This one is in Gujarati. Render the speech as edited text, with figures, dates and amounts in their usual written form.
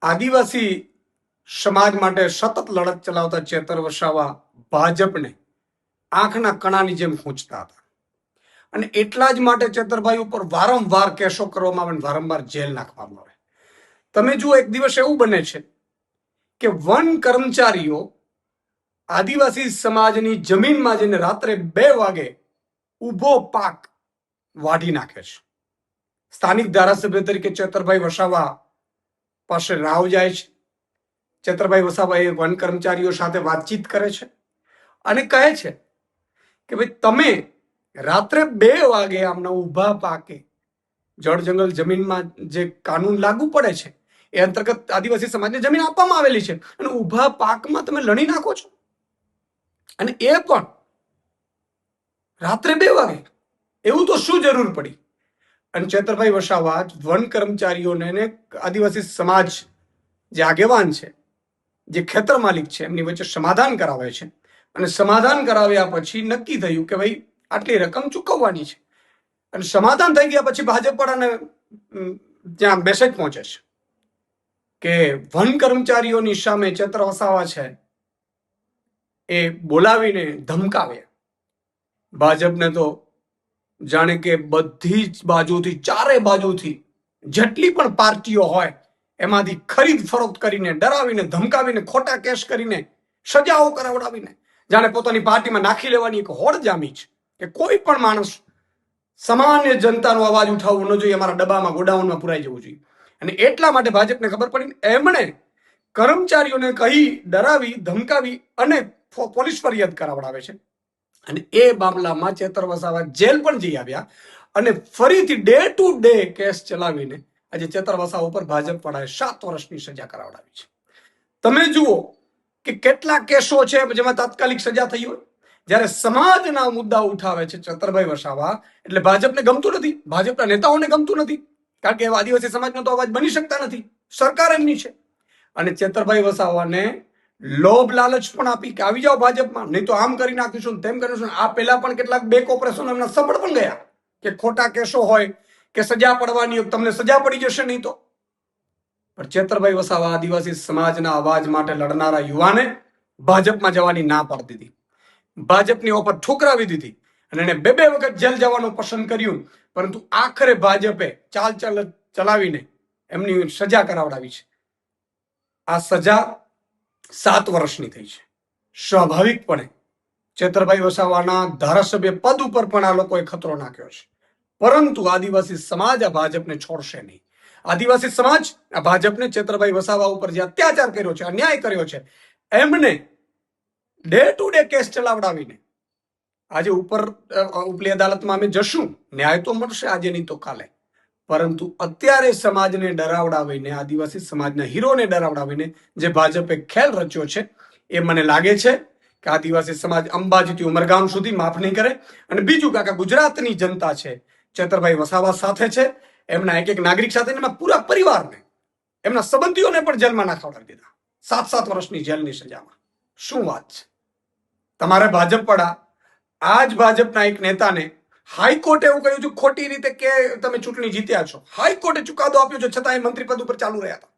આદિવાસી સમાજ માટે સતત લડત ચલાવતા ચેતર વસાવા ભાજપને આંખના કણાની જેમ ખૂંચતા હતા અને એટલા જ માટે ચેતરભાઈ ઉપર વારંવાર કેસો કરવામાં આવે, વારંવાર જેલ નાખવામાં આવે. તમે જુઓ, એક દિવસ એવું બને છે કે વન કર્મચારીઓ આદિવાસી સમાજની જમીનમાં જઈને રાત્રે 2 વાગે ઊભો પાક વાઢી નાખે છે. સ્થાનિક ધારાસભ્ય તરીકે ચેતરભાઈ વસાવા પાસે રાવ જાય છે. ચેતરભાઈ વસાવા એ વન કર્મચારીઓ સાથે વાતચીત કરે છે અને કહે છે કે ભાઈ તમે રાત્રે 2 વાગે આમના ઊભા પાકે જળ જંગલ જમીનમાં જે કાનૂન લાગુ પડે છે એ અંતર્ગત આદિવાસી સમાજને જમીન આપવામાં આવેલી છે અને ઊભા પાકમાં તમે લણી નાખો છો, અને એ પણ રાત્રે 2 વાગે. એવું તો શું જરૂર પડી? અને ચેતરભાઈ વસાવા વન કર્મચારીઓને આદિવાસી સમાજ જે આગેવાન છે, જે ખેતર માલિક છે, એમની વચ્ચે સમાધાન કરાવે છે અને સમાધાન કરાવ્યા પછી નક્કી થયું કે ભાઈ આટલી રકમ ચૂકવવાની છે. અને સમાધાન થઈ ગયા પછી ભાજપ વાળાને ત્યાં મેસેજ પહોંચે છે કે વન કર્મચારીઓની સામે ચેતર વસાવા છે એ બોલાવીને ધમકાવ્યા. ભાજપને તો જાણે કે બધી જ બાજુથી, ચારે બાજુથી જેટલી પણ પાર્ટીઓ હોય એમાંથી ખરીદ ફરોખ્ત કરીને, ડરાવીને, ધમકાવીને, ખોટા કેસ કરીને, સજાઓ કરાવડાવીને જાણે પોતાની પાર્ટીમાં નાખી લેવાની એક હોડ જામી છે કે કોઈ પણ માણસ, સામાન્ય જનતાનો અવાજ ઉઠાવવો ન જોઈએ, અમારા ડબ્બામાં, ગોડાઉનમાં પુરાઈ જવું જોઈએ. અને એટલા માટે ભાજપને ખબર પડી, એમણે કર્મચારીઓને કહી, ડરાવી, ધમકાવી અને પોલીસ ફરિયાદ કરાવડાવે છે. અને એ મામલામાં ચેતર વસાવા જેલ પણ જઈ આવ્યા અને ફરીથી ડે ટુ ડે કેસ ચલાવીને આજે ચેતર વસાવા ઉપર ભાજપ વાળાએ 7 વર્ષની સજા કરાવડાવી છે. તમે જુઓ કે કેટલા કેસો છે જેમાં તાત્કાલિક સજા થઈ હોય. જ્યારે સમાજના મુદ્દા ઉઠાવે છે ચેતરભાઈ વસાવા, એટલે ભાજપને ગમતું નથી, ભાજપના નેતાઓને ગમતું નથી, કારણ કે આદિવાસી સમાજનો તો અવાજ બની શકતા નથી, સરકાર એમની છે. અને ચેતરભાઈ વસાવાને લોભ લાલચ પણ આપી કે આવી જાઓ ભાજપમાં, નહીં તો આમ કરી નાખીશું, તેમ કરીશું. આ પહેલા પણ કેટલાક બેક ઓપરેશન એમના સફળ પણ ગયા કે ખોટા કેસો હોય કે સજા પડવાની હોય, તમને સજા પડી જશે નહીં તો. પણ ચેતરભાઈ વસાવા આદિવાસી સમાજના અવાજ માટે લડનારા યુવાને ભાજપમાં જવાની ના પાડી દીધી, ભાજપની ઓફર ઠુકરાવી દીધી અને એને 2 વખત જેલ જવાનું પસંદ કર્યું. પરંતુ આખરે ભાજપે ચાલ ચલાવીને એમની સજા કરાવડાવી છે. આ સજા 7 વર્ષની થઈ છે. સ્વાભાવિકપણે ચેતરભાઈ વસાવાના ધારાસભ્ય પદ ઉપર પણ આ લોકોએ ખતરો નાખ્યો છે, પરંતુ આદિવાસી સમાજ આ ભાજપને છોડશે નહીં. આદિવાસી સમાજ આ ભાજપને ચેતરભાઈ વસાવા ઉપર જે અત્યાચાર કર્યો છે, અન્યાય કર્યો છે, એમને ડે ટુ ડે કેસ ચલાવડાવીને આજે ઉપલી અદાલતમાં અમે જશું, ન્યાય તો મળશે આજે નહીં તો કાલે. પરંતુ અત્યારે સમાજને ડરાવડાવીને, આદિવાસી સમાજના હીરોને ડરાવડાવીને જે ભાજપે ખેલ રચ્યો છે, એ મને લાગે છે કે આદિવાસી સમાજ અંબાજીથી ઉમરગામ સુધી માફ નહીં કરે. અને બીજું, કાકા ગુજરાતની જનતા છે ચેતરભાઈ વસાવા સાથે છે, એમના એક નાગરિક સાથે, એમના પૂરા પરિવારને, એમના સંબંધીઓને પણ જેલમાં નાખવડાવી દીધા 7 વર્ષની જેલની સજામાં. શું વાત છે! તમારે ભાજપ વાળા આ જ ભાજપના એક નેતાને હાઈકોર્ટે એવું કહ્યું છે ખોટી રીતે કે તમે ચૂંટણી જીત્યા છો. હાઈકોર્ટે ચુકાદો આપ્યો છે, છતાં એ મંત્રી પદ ઉપર ચાલુ રહ્યા હતા.